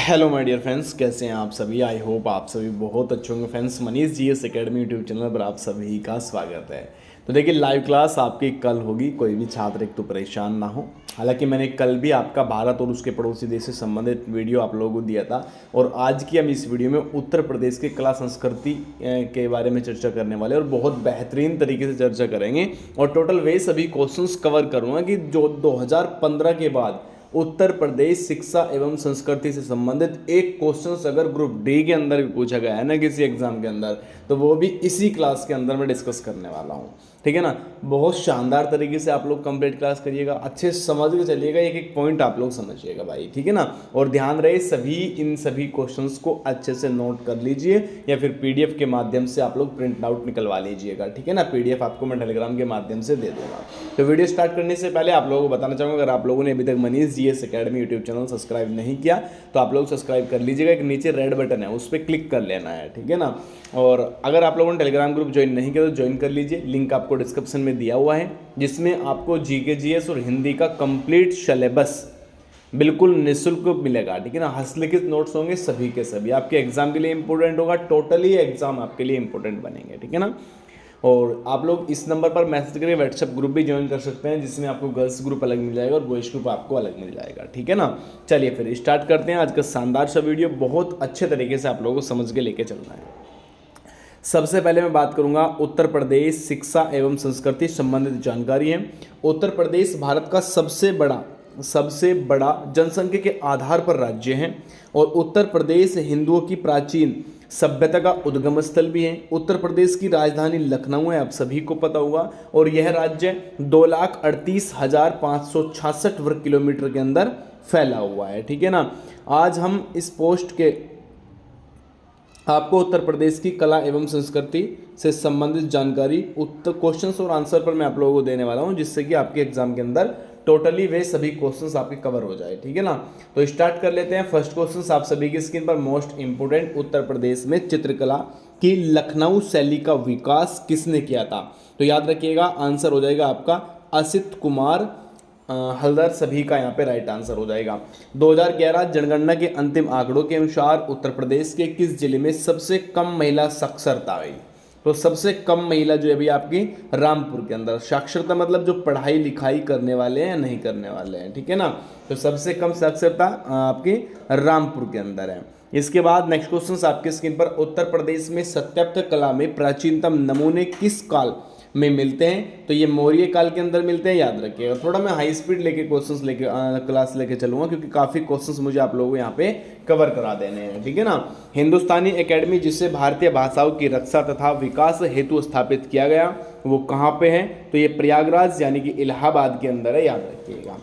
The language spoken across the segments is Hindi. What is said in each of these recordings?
हेलो माय डियर फ्रेंड्स, कैसे हैं आप सभी। आई होप आप सभी बहुत अच्छे होंगे। Friends, Manish GS academy YouTube channel पर आप सभी का स्वागत है। तो देखिए, लाइव क्लास आपकी कल होगी, कोई भी छात्र एक तो परेशान ना हो। हालांकि मैंने कल भी आपका भारत और उसके पड़ोसी देश से संबंधित वीडियो आप लोगों को दिया था, और आज की हम इस वीडियो में उत्तर प्रदेश के कला संस्कृति के बारे में चर्चा करने वाले, और बहुत बेहतरीन तरीके से चर्चा करेंगे। और टोटल वे सभी क्वेश्चंस कवर करूँगा कि जो 2015 के बाद उत्तर प्रदेश शिक्षा एवं संस्कृति से संबंधित एक क्वेश्चन अगर ग्रुप डी के अंदर भी पूछा गया है ना किसी एग्जाम के अंदर, तो वो भी इसी क्लास के अंदर मैं डिस्कस करने वाला हूँ। ठीक है ना। बहुत शानदार तरीके से आप लोग कंप्लीट क्लास करिएगा, अच्छे से समझ के चलिएगा, एक एक पॉइंट आप लोग समझिएगा भाई। ठीक है ना। और ध्यान रहे इन सभी क्वेश्चंस को अच्छे से नोट कर लीजिए, या फिर पीडीएफ के माध्यम से आप लोग प्रिंट आउट निकलवा लीजिएगा। ठीक है ना। पीडीएफ आपको मैं टेलीग्राम के माध्यम से दे दूंगा। तो वीडियो स्टार्ट करने से पहले आप लोगों को बताना चाहूँगा, अगर आप लोगों ने अभी तक Manish GS academy YouTube channel subscribe नहीं किया तो आप लोग सब्सक्राइब कर लीजिएगा। एक नीचे रेड बटन है, उस पर क्लिक कर लेना है। ठीक है ना। और अगर आप लोगों ने टेलीग्राम ग्रुप ज्वाइन नहीं किया तो ज्वाइन कर लीजिए, लिंक आपको डिस्क्रिप्शन में दिया हुआ है, जिसमें आपको जीके जीएस और हिंदी का कंप्लीट सिलेबस बिल्कुल निःशुल्क मिलेगा। ठीक है ना। हस्तलिखित नोट्स होंगे सभी के सभी, आपके एग्जाम के लिए इंपॉर्टेंट होगा, टोटली एग्जाम आपके लिए इंपॉर्टेंट बनेंगे। ठीक है ना। और आप लोग इस नंबर पर मैसेज करके व्हाट्सएप ग्रुप भी ज्वाइन कर सकते हैं, जिसमें आपको गर्ल्स ग्रुप अलग मिल जाएगा और बॉयज ग्रुप आपको अलग मिल जाएगा। ठीक है ना। चलिए फिर स्टार्ट करते हैं आज का शानदार सा वीडियो। बहुत अच्छे तरीके से आप लोगों को समझ के लेके चलना है। सबसे पहले मैं बात करूंगा उत्तर प्रदेश शिक्षा एवं संस्कृति संबंधित जानकारी है। उत्तर प्रदेश भारत का सबसे बड़ा जनसंख्या के आधार पर राज्य है, और उत्तर प्रदेश हिंदुओं की प्राचीन सभ्यता का उद्गम स्थल भी है। उत्तर प्रदेश की राजधानी लखनऊ है, आप सभी को पता होगा, और यह राज्य 2,38,566 वर्ग किलोमीटर के अंदर फैला हुआ है। ठीक है ना। आज हम इस पोस्ट के आपको उत्तर प्रदेश की कला एवं संस्कृति से संबंधित जानकारी उत्तर क्वेश्चंस और आंसर पर मैं आप लोगों को देने वाला हूं, जिससे कि आपके एग्जाम के अंदर टोटली वे सभी क्वेश्चंस आपके कवर हो जाए। ठीक है ना। तो स्टार्ट कर लेते हैं। फर्स्ट क्वेश्चन आप सभी की स्क्रीन पर, मोस्ट इंपोर्टेंट, उत्तर प्रदेश में चित्रकला की लखनऊ शैली का विकास किसने किया था? तो याद रखिएगा, आंसर हो जाएगा आपका असित कुमार हल्दर, सभी का यहाँ पे राइट आंसर हो जाएगा। 2011 जनगणना के अंतिम आंकड़ों के अनुसार उत्तर प्रदेश के किस जिले में सबसे कम महिला साक्षरता हुई? तो सबसे कम महिला जो है अभी आपकी रामपुर के अंदर। साक्षरता मतलब जो पढ़ाई लिखाई करने वाले हैं या नहीं करने वाले हैं। ठीक है ना। तो सबसे कम साक्षरता आपकी रामपुर के अंदर है। इसके बाद नेक्स्ट क्वेश्चन आपकी स्क्रीन पर, उत्तर प्रदेश में स्थापत्य कला में प्राचीनतम नमूने किस काल में मिलते हैं? तो ये मौर्य काल के अंदर मिलते हैं, याद रखिएगा। थोड़ा मैं हाई स्पीड लेके क्वेश्चंस लेके क्लास लेके चलूंगा, क्योंकि काफ़ी क्वेश्चंस मुझे आप लोगों को यहाँ पे कवर करा देने हैं। ठीक है ना। हिंदुस्तानी एकेडमी, जिसे भारतीय भाषाओं की रक्षा तथा विकास हेतु स्थापित किया गया, वो कहाँ पे है? तो ये प्रयागराज यानी कि इलाहाबाद के अंदर है, याद रखिएगा।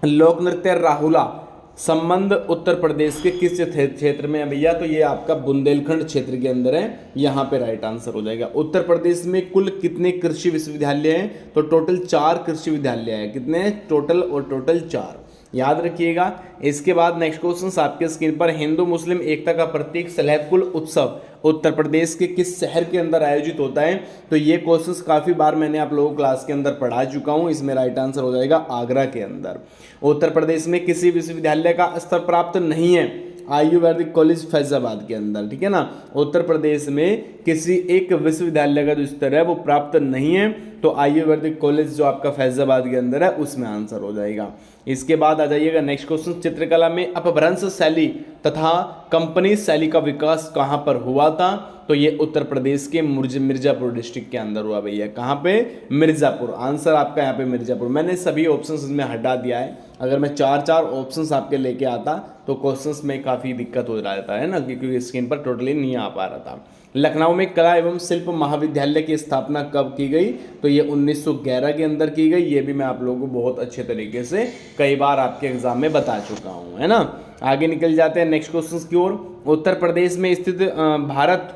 लोक नृत्य राहुला संबंध उत्तर प्रदेश के किस क्षेत्र में है भैया? तो ये आपका बुंदेलखंड क्षेत्र के अंदर है, यहाँ पे राइट आंसर हो जाएगा। उत्तर प्रदेश में कुल कितने कृषि विश्वविद्यालय हैं? तो टोटल 4 कृषि विद्यालय हैं। कितने टोटल? और टोटल 4, याद रखिएगा। इसके बाद नेक्स्ट क्वेश्चन आपके स्क्रीन पर, हिंदू मुस्लिम एकता का प्रतीक सलहतकुल उत्सव उत्तर प्रदेश के किस शहर के अंदर आयोजित होता है? तो ये क्वेश्चंस काफ़ी बार मैंने आप लोगों को क्लास के अंदर पढ़ा चुका हूँ। इसमें राइट आंसर हो जाएगा आगरा के अंदर। उत्तर प्रदेश में किसी विश्वविद्यालय का स्तर प्राप्त नहीं है, आयुर्वेदिक कॉलेज फैजाबाद के अंदर। ठीक है ना। उत्तर प्रदेश में किसी एक विश्वविद्यालय का जो स्तर है वो प्राप्त नहीं है, तो आयुर्वेदिक कॉलेज जो आपका फैजाबाद के अंदर है उसमें आंसर हो जाएगा। इसके बाद आ जाइएगा नेक्स्ट क्वेश्चन, चित्रकला में अपभ्रंश शैली तथा कंपनी शैली का विकास कहाँ पर हुआ था? तो ये उत्तर प्रदेश के मिर्जापुर डिस्ट्रिक्ट के अंदर हुआ भैया। कहाँ पे? मिर्जापुर। आंसर आपका यहाँ पे मिर्जापुर। मैंने सभी ऑप्शंस इसमें हटा दिया है। अगर मैं 4 ऑप्शंस आपके लेके आता तो क्वेश्चंस में काफ़ी दिक्कत हो जाता है ना, क्योंकि स्क्रीन पर टोटली नहीं आ पा रहा था। लखनऊ में कला एवं शिल्प महाविद्यालय की स्थापना कब की गई? तो ये 1911 के अंदर की गई। ये भी मैं आप लोगों को बहुत अच्छे तरीके से कई बार आपके एग्जाम में बता चुका हूँ, है ना। आगे निकल जाते हैं नेक्स्ट क्वेश्चन की ओर। उत्तर प्रदेश में स्थित भारत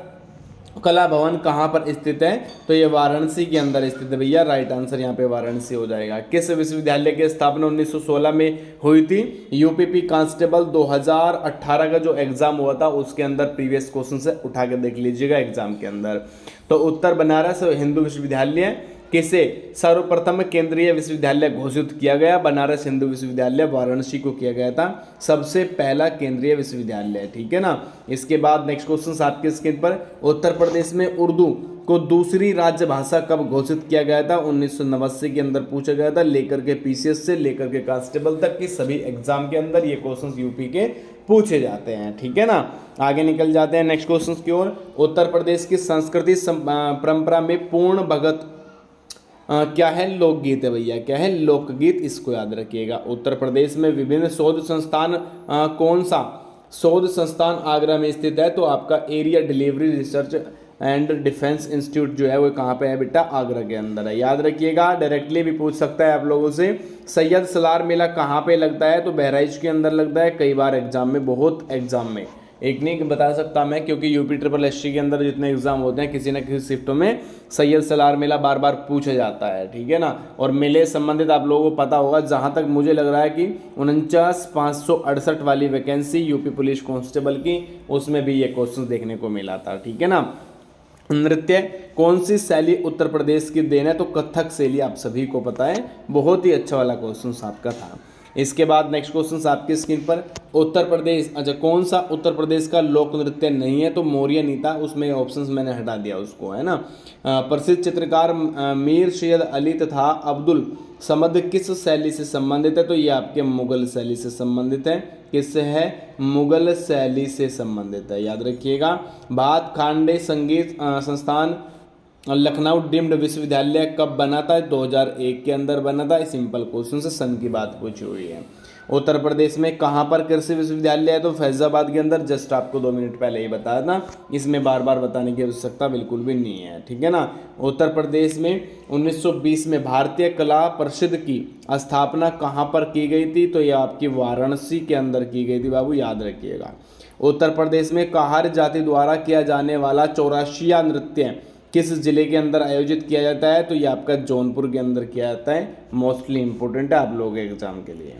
कला भवन कहाँ पर स्थित है? तो ये वाराणसी के अंदर स्थित है भैया। राइट आंसर यहाँ पे वाराणसी हो जाएगा। किस विश्वविद्यालय की स्थापना 1916 में हुई थी? यूपीपी कांस्टेबल 2018 का जो एग्जाम हुआ था उसके अंदर प्रीवियस क्वेश्चन से उठा के देख लीजिएगा एग्जाम के अंदर। तो उत्तर बनारस हिंदू विश्वविद्यालय किसे सर्वप्रथम केंद्रीय विश्वविद्यालय घोषित किया गया? बनारस हिंदू विश्वविद्यालय वाराणसी को किया गया था सबसे पहला केंद्रीय विश्वविद्यालय, ठीक है ना। इसके बाद नेक्स्ट क्वेश्चन आपके स्क्रीन पर, उत्तर प्रदेश में उर्दू को दूसरी राज्य भाषा कब घोषित किया गया था? 1989 के अंदर पूछा गया था, लेकर के पीसीएस से लेकर के कांस्टेबल तक की सभी एग्जाम के अंदर ये क्वेश्चंस यूपी के पूछे जाते हैं, ठीक है ना। आगे निकल जाते हैं नेक्स्ट क्वेश्चंस की ओर। उत्तर प्रदेश की संस्कृति परंपरा में पूर्ण भगत क्या है? लोकगीत है भैया, क्या है? लोकगीत, इसको याद रखिएगा। उत्तर प्रदेश में विभिन्न शोध संस्थान कौन सा शोध संस्थान आगरा में स्थित है? तो आपका area delivery research and defence institute जो है वो कहाँ पे है बेटा? आगरा के अंदर है, याद रखिएगा। डायरेक्टली भी पूछ सकता है आप लोगों से। सैयद सलार मेला कहाँ पे लगता है? तो बहराइच के अंदर लगता है। कई बार एग्जाम में, बहुत एग्जाम में, एक नहीं बता सकता मैं, क्योंकि यूपी ट्रिपल एससी के अंदर जितने एग्जाम होते हैं किसी न किसी शिफ्टों में सैयद सलार मेला बार बार पूछा जाता है, ठीक है ना। और मेले संबंधित आप लोगों को पता होगा, जहां तक मुझे लग रहा है कि 49,568 वाली वैकेंसी यूपी पुलिस कांस्टेबल की, उसमें भी ये क्वेश्चन देखने को मिला था, ठीक है ना। नृत्य कौन सी शैली उत्तर प्रदेश की देन है? तो कथक शैली, आप सभी को पता है, बहुत ही अच्छा वाला क्वेश्चन आपका था। इसके बाद नेक्स्ट क्वेश्चन आपकी स्क्रीन पर, उत्तर प्रदेश, अच्छा कौन सा उत्तर प्रदेश का लोक नृत्य नहीं है? तो मौर्य नीता, उसमें ऑप्शंस मैंने हटा दिया उसको, है ना। प्रसिद्ध चित्रकार मीर सैयद अली तथा अब्दुल समद किस शैली से संबंधित है? तो ये आपके मुगल शैली से संबंधित है। किससे है? मुगल शैली से संबंधित है, याद रखिएगा। भात खांडे संगीत संस्थान लखनऊ डीम्ड विश्वविद्यालय कब बना था? 2001 के अंदर बना था। सिंपल क्वेश्चन से सन की बात पूछी हुई है। उत्तर प्रदेश में कहाँ पर कृषि विश्वविद्यालय है? तो फैजाबाद के अंदर। जस्ट आपको 2 मिनट पहले ही बताया था, इसमें बार बार बताने की आवश्यकता बिल्कुल भी नहीं है, ठीक है ना। उत्तर प्रदेश में 1920 में भारतीय कला परिषद की स्थापना कहाँ पर की गई थी? तो ये आपकी वाराणसी के अंदर की गई थी बाबू, याद रखिएगा। उत्तर प्रदेश में कहार जाति द्वारा किया जाने वाला चौरासिया नृत्य किस जिले के अंदर आयोजित किया जाता है? तो ये आपका जौनपुर के अंदर किया जाता है। मोस्टली इंपॉर्टेंट है आप लोगों के एग्जाम के लिए।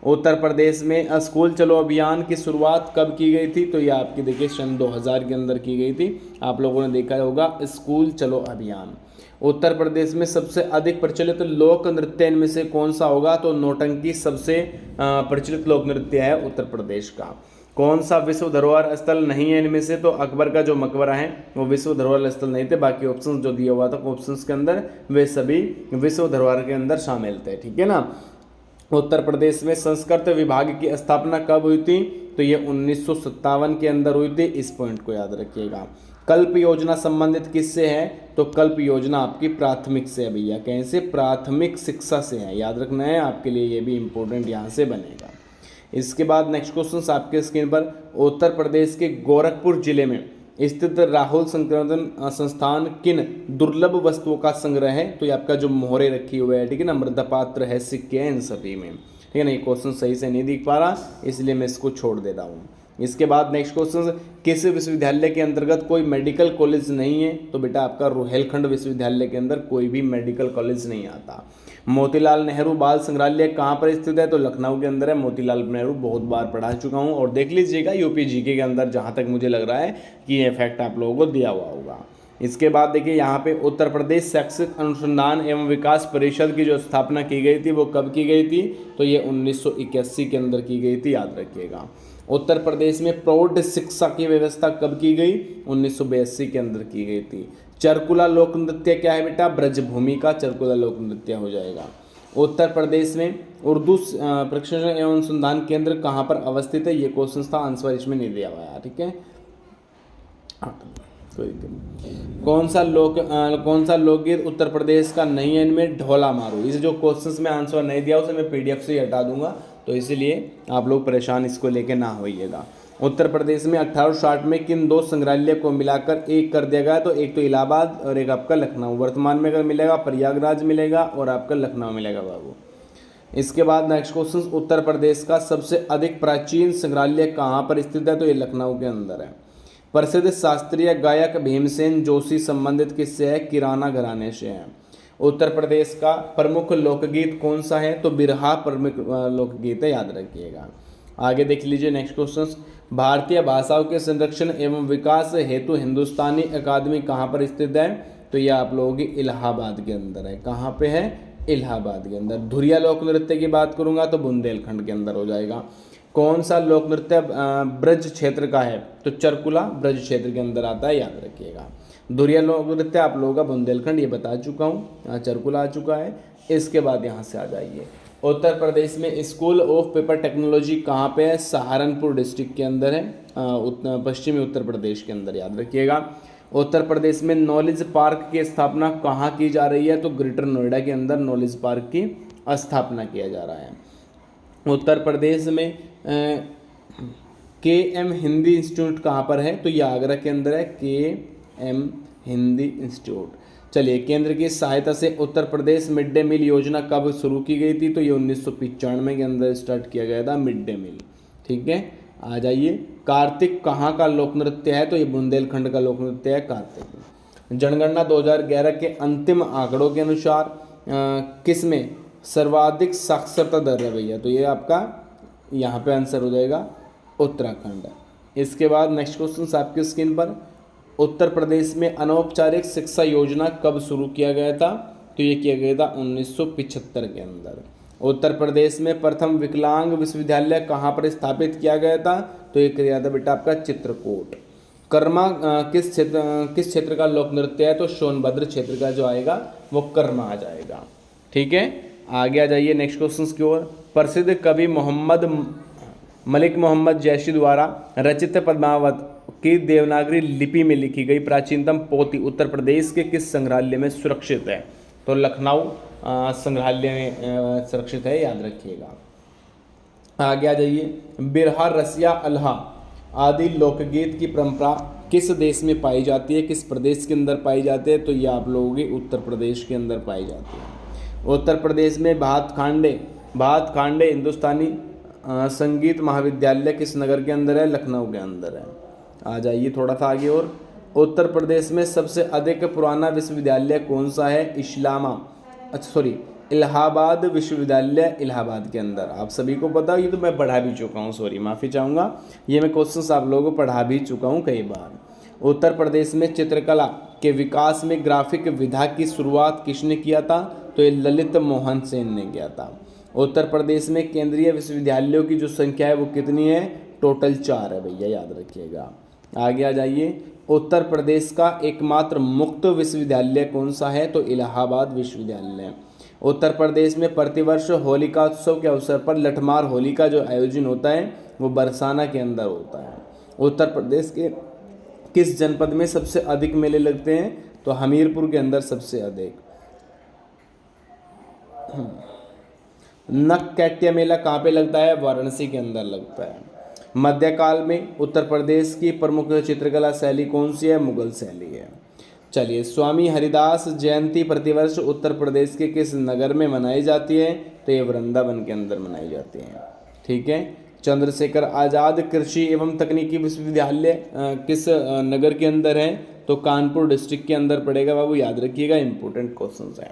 उत्तर प्रदेश में स्कूल चलो अभियान की शुरुआत कब की गई थी? तो ये आपकी देखिए सन 2000 के अंदर की गई थी। आप लोगों ने देखा होगा स्कूल चलो अभियान। उत्तर प्रदेश में सबसे अधिक प्रचलित लोक नृत्य इनमें से कौन सा होगा? तो नौटंकी सबसे प्रचलित लोक नृत्य है उत्तर प्रदेश का। कौन सा विश्व धरोहर स्थल नहीं है इनमें से? तो अकबर का जो मकबरा है वो विश्व धरोहर स्थल नहीं थे। बाकी ऑप्शंस जो दिया हुआ था ऑप्शंस के अंदर के सभी विश्व धरोहर के अंदर शामिल थे, ठीक है ना। उत्तर प्रदेश में संस्कृत विभाग की स्थापना कब हुई थी? तो ये 1957 के अंदर हुई थी। इस पॉइंट को याद रखिएगा। कल्प योजना संबंधित किससे है? तो कल्प योजना आपकी प्राथमिक से है भैया। कैसे? प्राथमिक शिक्षा से है, याद रखना है आपके लिए, ये भी इंपॉर्टेंट यहाँ से बनेगा। इसके बाद नेक्स्ट क्वेश्चन आपके स्क्रीन पर, उत्तर प्रदेश के गोरखपुर जिले में स्थित राहुल संवर्धन संस्थान किन दुर्लभ वस्तुओं का संग्रह है? तो ये आपका जो मोहरे रखी हुए है, ठीक है ना, मृदपात्र है, सिक्के हैं, इन सभी में, ठीक है ना। ये क्वेश्चन सही से नहीं दिख पा रहा, इसलिए मैं इसको छोड़ दे रहा हूँ। इसके बाद नेक्स्ट क्वेश्चन, किस विश्वविद्यालय के अंतर्गत कोई मेडिकल कॉलेज नहीं है? तो बेटा आपका रुहेलखंड विश्वविद्यालय के अंदर कोई भी मेडिकल कॉलेज नहीं आता। मोतीलाल नेहरू बाल संग्रहालय कहाँ पर स्थित है? तो लखनऊ के अंदर है। मोतीलाल नेहरू बहुत बार पढ़ा चुका हूँ, और देख लीजिएगा यूपी जीके के अंदर, जहाँ तक मुझे लग रहा है कि ये फैक्ट आप लोगों को दिया हुआ होगा। इसके बाद देखिए यहाँ पे उत्तर प्रदेश शैक्षिक अनुसंधान एवं विकास परिषद की जो स्थापना की गई थी वो कब की गई थी? तो ये 1981 के अंदर की गई थी, याद रखिएगा। उत्तर प्रदेश में प्रौढ़ शिक्षा की व्यवस्था कब की गई? 1982 के अंदर की गई थी। चरकुला लोक नृत्य क्या है बेटा? ब्रजभूमि का चरकुला लोक नृत्य हो जाएगा। उत्तर प्रदेश में उर्दू प्रशिक्षण एवं अनुसंधान केंद्र कहाँ पर अवस्थित है? ये क्वेश्चन था, आंसर इसमें नहीं दिया हुआ है, ठीक है। कौन सा लोकगीत उत्तर प्रदेश का नहीं है इनमें? ढोला मारू। इस जो क्वेश्चंस में आंसर नहीं दिया उसे मैं पीडीएफ से ही हटा दूंगा, तो इसीलिए आप लोग परेशान इसको लेके ना होइएगा। उत्तर प्रदेश में 1860 में किन 2 संग्रहालय को मिलाकर एक कर दिया गया? तो एक तो इलाहाबाद और एक आपका लखनऊ। वर्तमान में अगर मिलेगा प्रयागराज मिलेगा और आपका लखनऊ मिलेगा बाबू। इसके बाद नेक्स्ट क्वेश्चन, उत्तर प्रदेश का सबसे अधिक प्राचीन संग्रहालय कहाँ पर स्थित है? तो ये लखनऊ के अंदर है। प्रसिद्ध शास्त्रीय गायक भीमसेन जोशी संबंधित किससे है? किराना घराने से है। उत्तर प्रदेश का प्रमुख लोकगीत कौन सा है? तो बिरहा प्रमुख लोकगीत है, याद रखिएगा। आगे देख लीजिए नेक्स्ट क्वेश्चन, भारतीय भाषाओं के संरक्षण एवं विकास हेतु हिंदुस्तानी अकादमी कहाँ पर स्थित है? तो ये आप लोगों की इलाहाबाद के अंदर है। कहाँ पे है? इलाहाबाद के अंदर। धुरिया लोक नृत्य की बात करूंगा तो बुंदेलखंड के अंदर हो जाएगा। कौन सा लोक नृत्य ब्रज क्षेत्र का है? तो चरकुला ब्रज क्षेत्र के अंदर आता है, याद रखिएगा। धुरिया लोक नृत्य आप लोगों का बुंदेलखंड, ये बता चुका हूँ, यहाँ चरकुला आ चुका है। इसके बाद यहाँ से आ जाइए, उत्तर प्रदेश में स्कूल ऑफ पेपर टेक्नोलॉजी कहाँ पे है? सहारनपुर डिस्ट्रिक्ट के अंदर है, पश्चिमी उत्तर प्रदेश के अंदर, याद रखिएगा। उत्तर प्रदेश में नॉलेज पार्क की स्थापना कहाँ की जा रही है? तो ग्रेटर नोएडा के अंदर नॉलेज पार्क की स्थापना किया जा रहा है। उत्तर प्रदेश में KM हिंदी इंस्टीट्यूट कहाँ पर है? तो ये आगरा के अंदर है, KM हिंदी इंस्टीट्यूट। चलिए, केंद्र की सहायता से Uttar Pradesh mid day meal योजना कब शुरू की गई थी? तो ये 1995 के अंदर स्टार्ट किया गया था मिड डे मील। ठीक है, आ जाइए। कार्तिक कहाँ का लोक नृत्य है? तो ये बुंदेलखंड का लोक नृत्य है कार्तिक। जनगणना 2011 के अंतिम आंकड़ों के अनुसार किस में सर्वाधिक साक्षरता दर है भैया? तो ये आपका यहाँ पे आंसर हो जाएगा उत्तराखंड। इसके बाद नेक्स्ट क्वेश्चन आपकी स्क्रीन पर, उत्तर प्रदेश में अनौपचारिक शिक्षा योजना कब शुरू किया गया था? तो ये किया गया था 1975 के अंदर। उत्तर प्रदेश में प्रथम विकलांग विश्वविद्यालय कहाँ पर स्थापित किया गया था? तो ये किया था बेटा आपका चित्रकूट। कर्मा किस क्षेत्र का लोक नृत्य है? तो सोनभद्र क्षेत्र का जो आएगा वो कर्मा आ जाएगा। ठीक है, आगे आ जाइए नेक्स्ट क्वेश्चन की ओर। प्रसिद्ध कवि मलिक मोहम्मद जैशी द्वारा रचित पद्मावत की देवनागरी लिपि में लिखी गई प्राचीनतम पोथी उत्तर प्रदेश के किस संग्रहालय में सुरक्षित है? तो लखनऊ संग्रहालय में सुरक्षित है, याद रखिएगा। आगे आ जाइए। बिरहा, रसिया, अल्हा आदि लोकगीत की परंपरा किस देश में पाई जाती है? किस प्रदेश के अंदर पाई जाती है? तो ये आप लोगों की उत्तर प्रदेश के अंदर पाई जाती है। उत्तर प्रदेश में भातखांडे हिंदुस्तानी संगीत महाविद्यालय किस नगर के अंदर है? लखनऊ के अंदर है। आ जाइए थोड़ा सा आगे और। उत्तर प्रदेश में सबसे अधिक पुराना विश्वविद्यालय कौन सा है? इलाहाबाद विश्वविद्यालय इलाहाबाद के अंदर। आप सभी को पता, ये तो मैं पढ़ा भी चुका हूँ, सॉरी माफ़ी चाहूँगा, ये मैं क्वेश्चंस आप लोगों को पढ़ा भी चुका हूँ कई बार। उत्तर प्रदेश में चित्रकला के विकास में ग्राफिक विधा की शुरुआत किसने किया था? तो ये ललित मोहन सेन ने किया था। उत्तर प्रदेश में केंद्रीय विश्वविद्यालयों की जो संख्या है वो कितनी है? टोटल 4 है भैया, याद रखिएगा। आगे आ जाइए। उत्तर प्रदेश का एकमात्र मुक्त विश्वविद्यालय कौन सा है? तो इलाहाबाद विश्वविद्यालय। उत्तर प्रदेश में प्रतिवर्ष होलिका उत्सव के अवसर पर लठमार होली का जो आयोजन होता है वो बरसाना के अंदर होता है। उत्तर प्रदेश के किस जनपद में सबसे अधिक मेले लगते हैं? तो हमीरपुर के अंदर सबसे अधिक। नक्कैट्य मेला कहाँ पे लगता है? वाराणसी के अंदर लगता है। मध्यकाल में उत्तर प्रदेश की प्रमुख चित्रकला शैली कौन सी है? मुगल शैली है। चलिए, स्वामी हरिदास जयंती प्रतिवर्ष उत्तर प्रदेश के किस नगर में मनाई जाती है? तो ये वृंदावन के अंदर मनाई जाती है। ठीक है। चंद्रशेखर आज़ाद कृषि एवं तकनीकी विश्वविद्यालय किस नगर के अंदर है? तो कानपुर डिस्ट्रिक्ट के अंदर पड़ेगा बाबू, याद रखिएगा, इंपॉर्टेंट क्वेश्चन है।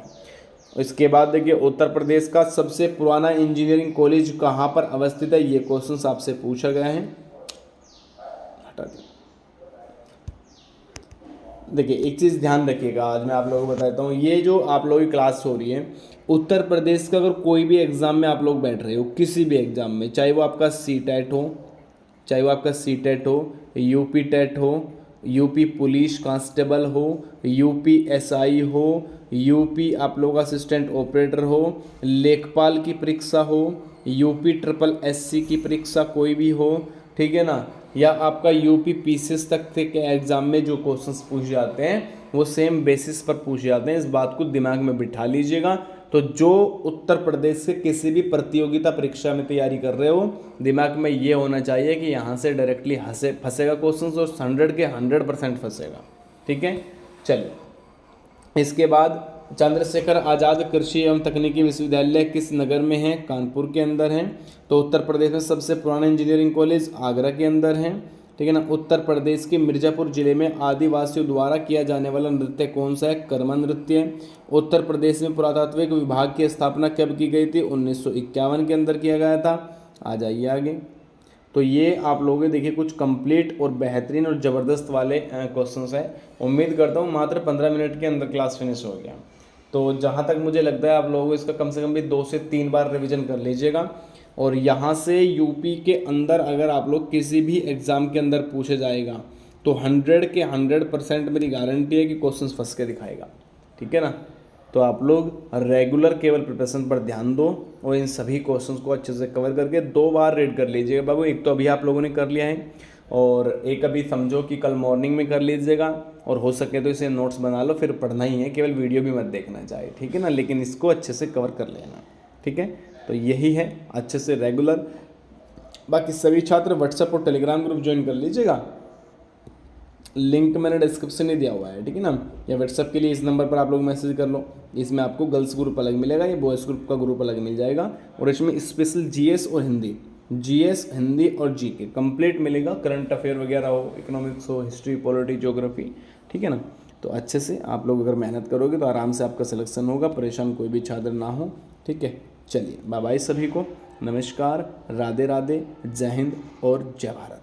इसके बाद देखिए, उत्तर प्रदेश का सबसे पुराना इंजीनियरिंग कॉलेज कहाँ पर अवस्थित है? ये क्वेश्चन आपसे पूछा गया है। हटा दीजिए। देखिए, एक चीज़ ध्यान रखिएगा, आज मैं आप लोगों को बताता हूँ, ये जो आप लोगों की क्लास हो रही है, उत्तर प्रदेश का अगर कोई भी एग्ज़ाम में आप लोग बैठ रहे हो, किसी भी एग्ज़ाम में, चाहे वो आपका सीटेट हो, यूपी टेट हो, यूपी पुलिस कांस्टेबल हो, यूपी एसआई हो, यूपी आप लोग असिस्टेंट ऑपरेटर हो, लेखपाल की परीक्षा हो, यूपी ट्रिपल एससी की परीक्षा कोई भी हो, ठीक है ना, या आपका यूपी पीसीएस तक के एग्ज़ाम में जो क्वेश्चंस पूछे जाते हैं वो सेम बेसिस पर पूछे जाते हैं। इस बात को दिमाग में बिठा लीजिएगा। तो जो उत्तर प्रदेश से किसी भी प्रतियोगिता परीक्षा में तैयारी कर रहे हो, दिमाग में ये होना चाहिए कि यहाँ से डायरेक्टली फंसेगा क्वेश्चन, और 100 के 100% फंसेगा। ठीक है। चलिए, इसके बाद चंद्रशेखर आज़ाद कृषि एवं तकनीकी विश्वविद्यालय किस नगर में है? कानपुर के अंदर है। तो उत्तर प्रदेश में सबसे पुराना इंजीनियरिंग कॉलेज आगरा के अंदर है। ठीक है ना। उत्तर प्रदेश के मिर्ज़ापुर जिले में आदिवासियों द्वारा किया जाने वाला नृत्य कौन सा है? कर्मा नृत्य। उत्तर प्रदेश में पुरातात्विक विभाग की स्थापना कब की गई थी? 1951 के अंदर किया गया था। आ जाइए आगे। तो ये आप लोगों के देखिए कुछ कंप्लीट और बेहतरीन और ज़बरदस्त वाले क्वेश्चंस हैं। उम्मीद करता हूँ मात्र 15 मिनट के अंदर क्लास फिनिश हो गया। तो जहाँ तक मुझे लगता है आप लोगों को इसका कम से कम भी 2 से 3 बार रिवीजन कर लीजिएगा। और यहाँ से यूपी के अंदर अगर आप लोग किसी भी एग्ज़ाम के अंदर पूछे जाएगा तो 100 के 100% मेरी गारंटी है कि क्वेश्चंस फंस के दिखाएगा। ठीक है ना। तो आप लोग रेगुलर केवल प्रिपरेशन पर ध्यान दो और इन सभी क्वेश्चंस को अच्छे से कवर करके 2 बार रीड कर लीजिएगा बाबू। एक तो अभी आप लोगों ने कर लिया है और एक अभी समझो कि कल मॉर्निंग में कर लीजिएगा, और हो सके तो इसे नोट्स बना लो, फिर पढ़ना ही है, केवल वीडियो भी मत देखना चाहिए। ठीक है ना, लेकिन इसको अच्छे से कवर कर लेना। ठीक है, तो यही है, अच्छे से रेगुलर। बाकी सभी छात्र व्हाट्सएप और टेलीग्राम ग्रुप ज्वाइन कर लीजिएगा, लिंक मैंने डिस्क्रिप्शन में दिया हुआ है। ठीक है ना, या व्हाट्सएप के लिए इस नंबर पर आप लोग मैसेज कर लो। इसमें आपको गर्ल्स ग्रुप अलग मिलेगा, ये बॉयज़ ग्रुप का ग्रुप अलग मिल जाएगा। और इसमें स्पेशल जीएस और हिंदी, जीएस हिंदी और जीके कंप्लीट मिलेगा। करंट अफेयर वगैरह हो, इकोनॉमिक्स हो, हिस्ट्री, पॉलिटी, ज्योग्राफी। ठीक है ना, तो अच्छे से आप लोग अगर मेहनत करोगे तो आराम से आपका सिलेक्शन होगा। परेशान कोई भी छात्र ना हो। ठीक है, चलिए बाय बाय सभी को, नमस्कार, राधे राधे, जय हिंद और जय भारत।